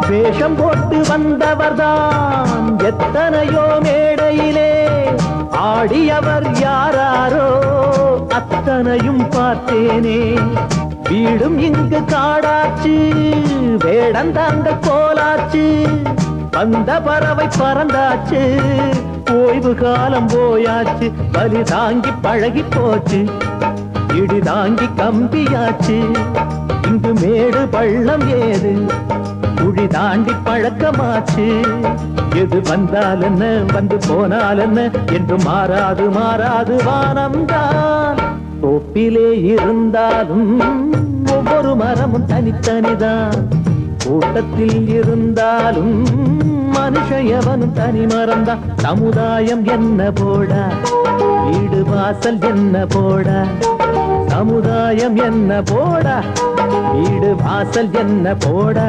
வேஷம் போட்டு வந்தவர்தான் எத்தனையோ மேடையிலே ஆடியவர் யாராரோ அத்தனையும் பார்த்தேனே. வீடும் இங்கு காடாச்சு, வேடந்தாங்க கோலாச்சு, வந்த பறவை பறந்தாச்சு, ஓய்வு காலம் போயாச்சு. பலி தாங்கி பழகி போச்சு, இடி தாங்கி கம்பியாச்சு. இங்கு மேடு பள்ளம் ஏது, குழி தாண்டி பழக்கமாச்சு. எது வந்தால் என்ன, வந்து போனால் என்ன என்று மாறாது மாறாது வானம்தான். தோப்பிலே இருந்தாலும் ஒவ்வொரு மரமும் தனித்தனிதான். கூட்டத்தில் இருந்தாலும் மனுஷன் எவனும் தனி மரம்தான். சமுதாயம் என்ன போடா, வீடு வாசல் என்ன போடா, சமுதாயம் என்ன போடா, வீடு வாசல் என்ன போடா.